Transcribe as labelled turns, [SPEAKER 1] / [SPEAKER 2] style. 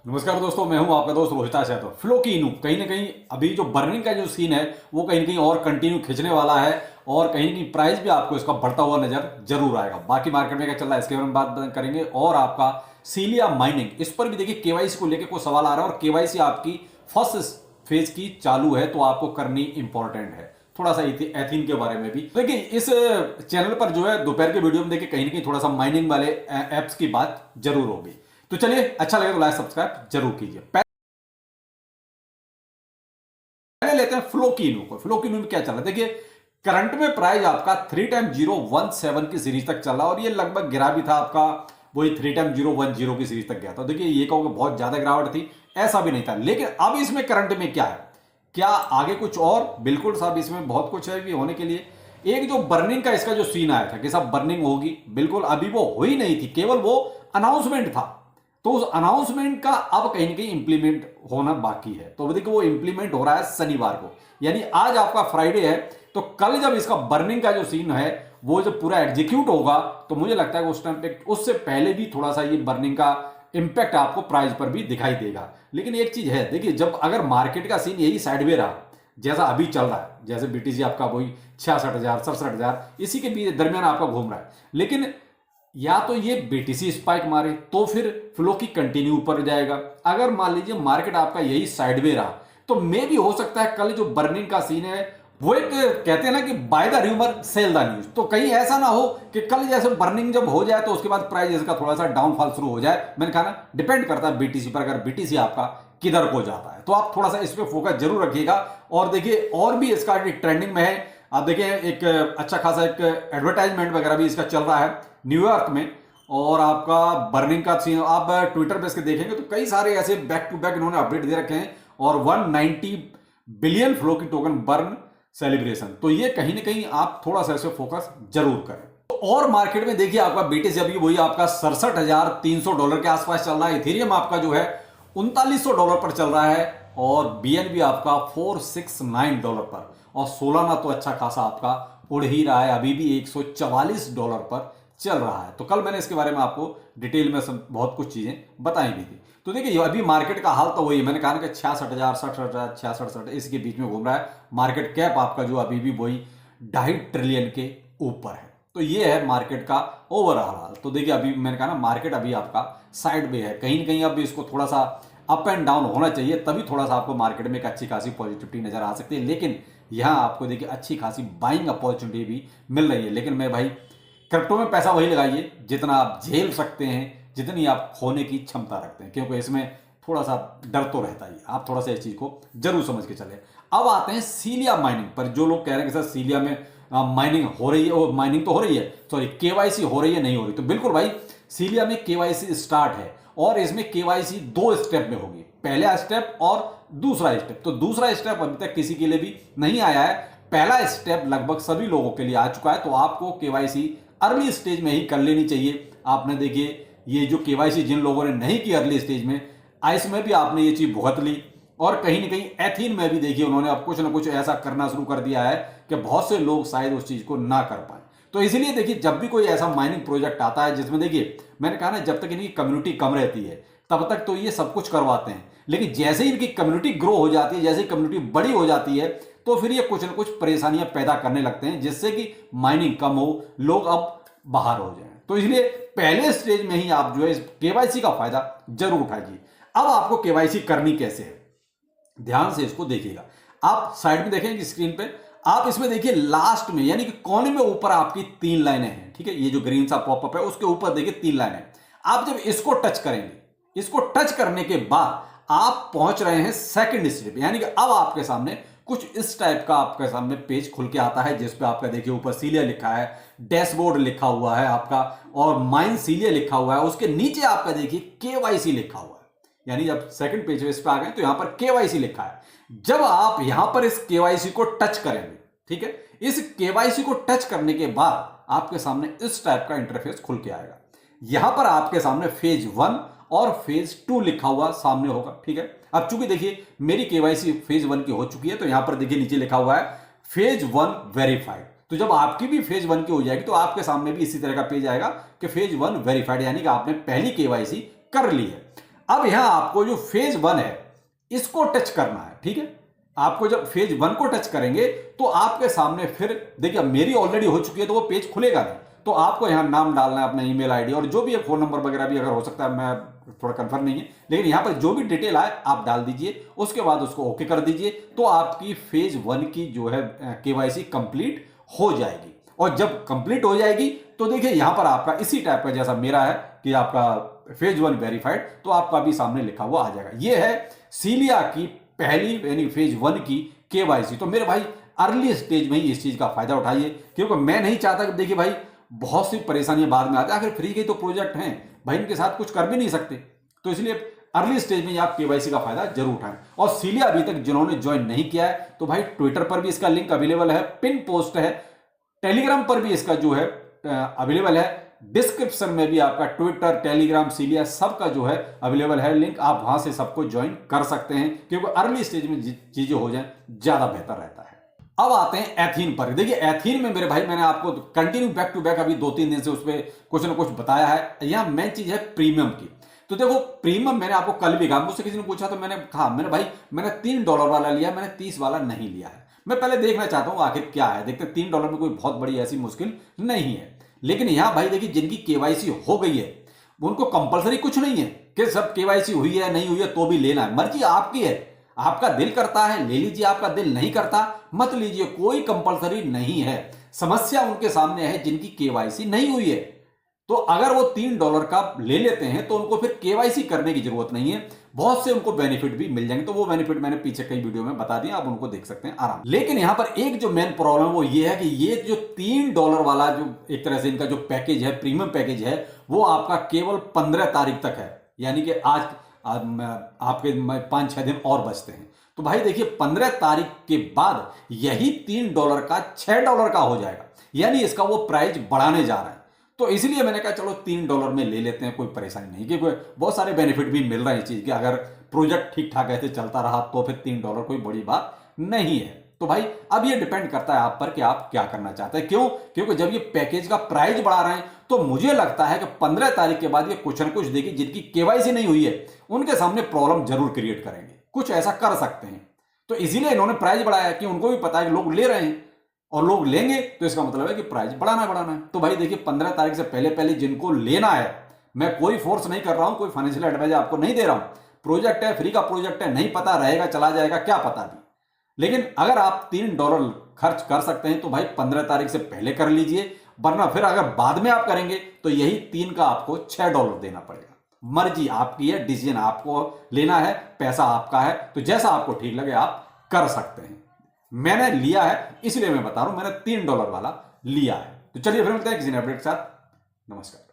[SPEAKER 1] नमस्कार दोस्तों, मैं हूं आपका दोस्त रोहित यादव। फ्लो की इनू कहीं ना कहीं अभी जो बर्निंग का जो सीन है वो कहीं ना कहीं और कंटिन्यू खींचने वाला है और कहीं ना कहीं प्राइस भी आपको इसका बढ़ता हुआ नजर जरूर आएगा। बाकी मार्केट में क्या चल रहा है इसके बारे में बात करेंगे। और आपका सीलिया माइनिंग, इस पर भी देखिए केवाईसी को लेकर कोई सवाल आ रहा है और केवाईसी आपकी फर्स्ट फेज की चालू है तो आपको करनी इंपॉर्टेंट है। थोड़ा सा एथीन के बारे में भी देखिए, इस चैनल पर जो है दोपहर के वीडियो में देखिए कहीं ना कहीं थोड़ा सा माइनिंग वाले एप्स की बात जरूर होगी। तो चलिए, अच्छा लगे तो लाइक सब्सक्राइब जरूर कीजिए। पहले लेते हैं फ्लोकिनो को। फ्लोकिनो में क्या चल रहा है देखिए, करंट में प्राइस आपका 3x017 की सीरीज तक चल रहा है और ये लगभग गिरा भी था आपका वही 3x010 की सीरीज तक गया था। देखिए ये कहोगे बहुत ज्यादा गिरावट थी, ऐसा भी नहीं था। लेकिन अब इसमें करंट में क्या है, क्या आगे कुछ और? बिल्कुल साहब, इसमें बहुत कुछ है भी होने के लिए। एक जो बर्निंग का इसका जो सीन आया था कि साहब बर्निंग होगी, बिल्कुल अभी वो हो ही नहीं थी, केवल वो अनाउंसमेंट था। तो उस अनाउंसमेंट का अब कहीं ना कहीं इंप्लीमेंट होना बाकी है। तो देखिए वो इंप्लीमेंट हो रहा है शनिवार को, यानी आज आपका फ्राइडे है। तो कल जब इसका बर्निंग का जो सीन है वो जब पूरा एग्जीक्यूट होगा तो मुझे लगता है कि उस टाइम पे उससे पहले भी थोड़ा सा ये बर्निंग का इंपैक्ट आपको प्राइस पर भी दिखाई देगा। लेकिन एक चीज है देखिए, जब अगर मार्केट का सीन यही साइडवे रहा जैसा अभी चल रहा है, जैसे बीटीसी आपका वही 66,000 67,000 इसी के बीच दरमियान आपका घूम रहा है, लेकिन या तो ये बीटीसी स्पाइक मारे तो फिर फ्लो की कंटिन्यू ऊपर जाएगा। अगर मान लीजिए मार्केट आपका यही साइडवे रहा तो मे भी हो सकता है कल जो बर्निंग का सीन है वो एक कहते हैं ना कि by the rumour sell the news, तो कहीं ऐसा ना हो कि कल जैसे बर्निंग जब हो जाए तो उसके बाद प्राइस इसका थोड़ा सा डाउनफॉल शुरू हो जाए। मैंने कहा ना, डिपेंड करता है बीटीसी पर। अगर बीटीसी आपका किधर को जाता है तो आप थोड़ा सा इस पर फोकस जरूर रखिएगा। और देखिए और भी इसका ट्रेंडिंग में है, आप देखिए एक अच्छा खासा एक एडवर्टाइजमेंट वगैरह भी इसका चल रहा है न्यूयॉर्क में। और आपका बर्निंग का सीन आप ट्विटर पे इसके देखेंगे तो कई सारे ऐसे बैक टू बैक इन्होंने अपडेट दे रखे हैं। और 190 बिलियन फ्लो की टोकन बर्न सेलिब्रेशन, तो ये कहीं ना कहीं आप थोड़ा सा इसे फोकस जरूर करें। तो और मार्केट में देखिए आपका बीटीसी अभी वही आपका $67,300 के आसपास चल रहा है। इथेरियम आपका जो है $3900 पर चल रहा है और बीएनबी आपका $469 पर। और सोलाना तो अच्छा खासा आपका उड़ ही रहा है, अभी भी $144 पर चल रहा है। तो कल मैंने इसके बारे में आपको डिटेल में बहुत कुछ चीजें बताई भी थी। तो देखिए अभी मार्केट का हाल तो वही, मैंने कहा ना कि 66,000 67,000 66 इसके बीच में घूम रहा है। मार्केट कैप आपका जो अभी भी वही 2.5 ट्रिलियन के ऊपर है। तो ये है मार्केट का ओवरऑल हाल। तो देखिए अभी मैंने कहा ना, मार्केट अभी आपका साइड में है, कहीं ना कहीं अब इसको थोड़ा सा अप एंड डाउन होना चाहिए, तभी थोड़ा सा आपको मार्केट में एक अच्छी खासी पॉजिटिविटी नजर आ सकती है। लेकिन यहां आपको देखिए अच्छी खासी बाइंग अपॉर्चुनिटी भी मिल रही है। लेकिन मैं भाई, क्रिप्टो में पैसा वही लगाइए जितना आप झेल सकते हैं, जितनी आप खोने की क्षमता रखते हैं, क्योंकि इसमें थोड़ा सा डर तो रहता ही। आप थोड़ा सा इस चीज को जरूर समझ के चले। अब आते हैं सीलिया माइनिंग पर। जो लोग कह रहे हैं कि सर सीलिया में माइनिंग हो रही है, और माइनिंग तो हो रही है, सॉरी केवाईसी हो रही है नहीं हो रही, तो बिल्कुल भाई सीलिया में केवाईसी स्टार्ट है और इसमें केवाईसी 2 स्टेप में होगी, पहला स्टेप और दूसरा स्टेप। तो दूसरा स्टेप अभी तक किसी के लिए भी नहीं आया है, पहला स्टेप लगभग सभी लोगों के लिए आ चुका है। तो आपको केवाईसी अर्ली स्टेज में ही कर लेनी चाहिए। आपने देखिए ये जो केवाईसी जिन लोगों ने नहीं की अर्ली स्टेज में, आइस में भी आपने ये चीज भुगत ली और कहीं ना कहीं एथीन में भी देखिए उन्होंने अब कुछ ना कुछ ऐसा करना शुरू कर दिया है कि बहुत से लोग शायद उस चीज को ना कर पाए। तो इसलिए देखिए जब भी कोई ऐसा माइनिंग प्रोजेक्ट आता है जिसमें देखिए मैंने कहा ना, जब तक इनकी कम्युनिटी कम रहती है तब तक तो ये सब कुछ करवाते हैं, लेकिन जैसे ही इनकी कम्युनिटी ग्रो हो जाती है, जैसे ही कम्युनिटी बड़ी हो जाती है, तो फिर ये कुछ ना कुछ परेशानियां पैदा करने लगते हैं जिससे कि माइनिंग कम हो, लोग अब बाहर हो जाएं। तो इसलिए पहले स्टेज में ही आप जो है इस केवाईसी का फायदा जरूर उठाइए। अब आपको केवाईसी करनी कैसे है, ध्यान से इसको देखिएगा। आप साइड में देखेंगे स्क्रीन पे, आप इसमें देखिए लास्ट में यानी कि कोने में ऊपर आपकी 3 लाइनें हैं, ठीक है। ये जो ग्रीन सा पॉपअप है उसके ऊपर देखिए 3 लाइनें। आप जब इसको टच करेंगे, इसको टच करने के बाद आप पहुंच रहे हैं सेकंड स्टेप, यानी कि अब आपके सामने कुछ इस टाइप का आपके सामने पेज खुल के आता है जिसपे आपका देखिए ऊपर सीलिया लिखा है, डैशबोर्ड लिखा हुआ है आपका और माइन सीलिया लिखा हुआ है। उसके नीचे आपका देखिए केवाईसी लिखा हुआ है, यानी जब सेकंड पेज पे इस पे आ गए तो यहां पर केवाईसी लिखा है। जब आप यहां पर इस केवाईसी को टच करेंगे, ठीक है, इस केवाईसी को टच करने के बाद आपके सामने इस टाइप का इंटरफेस खुल के आएगा। यहां पर आपके सामने फेज 1 और फेज 2 लिखा हुआ सामने होगा, ठीक है। अब चूंकि देखिए मेरी केवाईसी फेज 1 की हो चुकी है तो यहां पर देखिए नीचे लिखा हुआ है फेज 1 वेरीफाइड। तो जब आपकी भी फेज 1 की हो जाएगी तो आपके सामने भी इसी तरह का पेज आएगा कि फेज 1 वेरीफाइड, यानी कि आपने पहली केवाईसी कर ली है। अब यहां आपको जो फेज 1 है इसको टच करना है, ठीक है। आपको जब फेज 1 को टच करेंगे तो आपके सामने फिर देखिए मेरी ऑलरेडी हो चुकी है तो वो पेज खुलेगा नहीं, तो आपको यहां नाम डालना है, अपना ईमेल आईडी और जो भी है फोन नंबर वगैरह भी अगर हो सकता है, मैं थोड़ा कंफर्म नहीं है, लेकिन यहां पर जो भी डिटेल आए आप डाल दीजिए। उसके बाद उसको ओके कर दीजिए तो आपकी फेज 1 की जो है केवाईसी कंप्लीट हो जाएगी। और जब कंप्लीट हो जाएगी तो देखिए यहां पर आपका इसी टाइप का जैसा मेरा है कि आपका फेज 1 वेरीफाइड, तो आपका भी सामने लिखा हुआ आ जाएगा। यह है सीलिया की पहली यानी फेज 1 की केवाईसी। तो मेरे भाई अर्ली स्टेज में ही इस चीज का फायदा उठाइए, क्योंकि मैं नहीं चाहता कि देखिए भाई बहुत सी परेशानियां बाद में आती है, आखिर फ्री के तो प्रोजेक्ट हैं भाई, इनके साथ कुछ कर भी नहीं सकते, तो इसलिए अर्ली स्टेज में आप केवाईसी का फायदा जरूर उठाएं। और सीलिया अभी तक जिन्होंने ज्वाइन नहीं किया है तो भाई ट्विटर पर भी इसका लिंक अवेलेबल है, पिन पोस्ट है, टेलीग्राम पर भी इसका जो है अवेलेबल है, डिस्क्रिप्शन में भी आपका ट्विटर, टेलीग्राम, सीलिया सबका जो है अवेलेबल है लिंक, आप वहां से सबको ज्वाइन कर सकते हैं, क्योंकि अर्ली स्टेज में चीजें हो जाएं ज्यादा बेहतर रहता है। अब आते हैं एथीन पर। देखिए एथीन में मेरे भाई मैंने आपको कंटिन्यू बैक टू बैक अभी 2-3 दिन से उस पर कुछ ना कुछ बताया है। यहां मेन चीज है प्रीमियम की। तो देखो प्रीमियम मैंने आपको कल भी कहा, मुझसे किसी ने पूछा तो मैंने कहा मैंने भाई मैंने $3 वाला लिया, मैंने 30 वाला नहीं लिया है। मैं पहले देखना चाहता हूं आखिर क्या है, देखते $3 में कोई बहुत बड़ी ऐसी मुश्किल नहीं है। लेकिन यहां भाई देखिए जिनकी केवाईसी हो गई है उनको कंपलसरी कुछ नहीं है कि सब केवाईसी हुई है नहीं हुई है तो भी लेना है, मर्जी आपकी है। आपका दिल करता है ले लीजिए, आपका दिल नहीं करता मत लीजिए, कोई कंपलसरी नहीं है। समस्या उनके सामने है जिनकी केवाईसी नहीं हुई है। तो अगर वो $3 का ले लेते हैं तो उनको फिर केवाईसी करने की जरूरत नहीं है, बहुत से उनको बेनिफिट भी मिल जाएंगे। तो वो बेनिफिट मैंने पीछे कई वीडियो में बता दिया, आप उनको देख सकते हैं आराम। लेकिन यहां पर एक जो मेन प्रॉब्लम वो ये है कि ये जो $3 वाला जो एक तरह से इनका जो पैकेज है, प्रीमियम पैकेज है, वो आपका केवल 15 तारीख तक है, यानी कि आज आपके 5-6 दिन और बचते हैं। तो भाई देखिए 15 तारीख के बाद यही $3 का $6 का हो जाएगा, यानी इसका वो प्राइस बढ़ाने जा रहा है। तो इसलिए मैंने कहा चलो $3 में ले लेते हैं, कोई परेशानी नहीं, क्योंकि बहुत सारे बेनिफिट भी मिल रहे हैं इस चीज के। अगर प्रोजेक्ट ठीक ठाक ऐसे चलता रहा तो फिर $3 कोई बड़ी बात नहीं है। तो भाई अब ये डिपेंड करता है आप पर कि आप क्या करना चाहते हैं। क्यों? क्योंकि जब ये पैकेज का प्राइस बढ़ा रहे हैं तो मुझे लगता है कि 15 तारीख के बाद ये कुछ ना कुछ देखिए जिनकी केवाईसी नहीं हुई है उनके सामने प्रॉब्लम जरूर क्रिएट करेंगे, कुछ ऐसा कर सकते हैं। तो इसीलिए इन्होंने प्राइस बढ़ाया कि उनको भी पता है कि लोग ले रहे हैं और लोग लेंगे, तो इसका मतलब है कि प्राइस बढ़ाना है। तो भाई देखिए 15 तारीख से पहले पहले जिनको लेना है, मैं कोई फोर्स नहीं कर रहा हूं, कोई फाइनेंशियल एडवाइजर आपको नहीं दे रहा हूं, प्रोजेक्ट है, फ्री का प्रोजेक्ट है, नहीं पता रहेगा चला जाएगा क्या पता भी। लेकिन अगर आप $3 खर्च कर सकते हैं तो भाई 15 तारीख से पहले कर लीजिए, वरना फिर अगर बाद में आप करेंगे तो यही 3 का आपको $6 देना पड़ेगा। मर्जी आपकी है, डिसीजन आपको लेना है, पैसा आपका है, तो जैसा आपको ठीक लगे आप कर सकते हैं। मैंने लिया है इसलिए मैं बता रहा हूं, मैंने $3 वाला लिया है। तो चलिए फिर मिलते हैं किसी नए अपडेट के साथ। नमस्कार।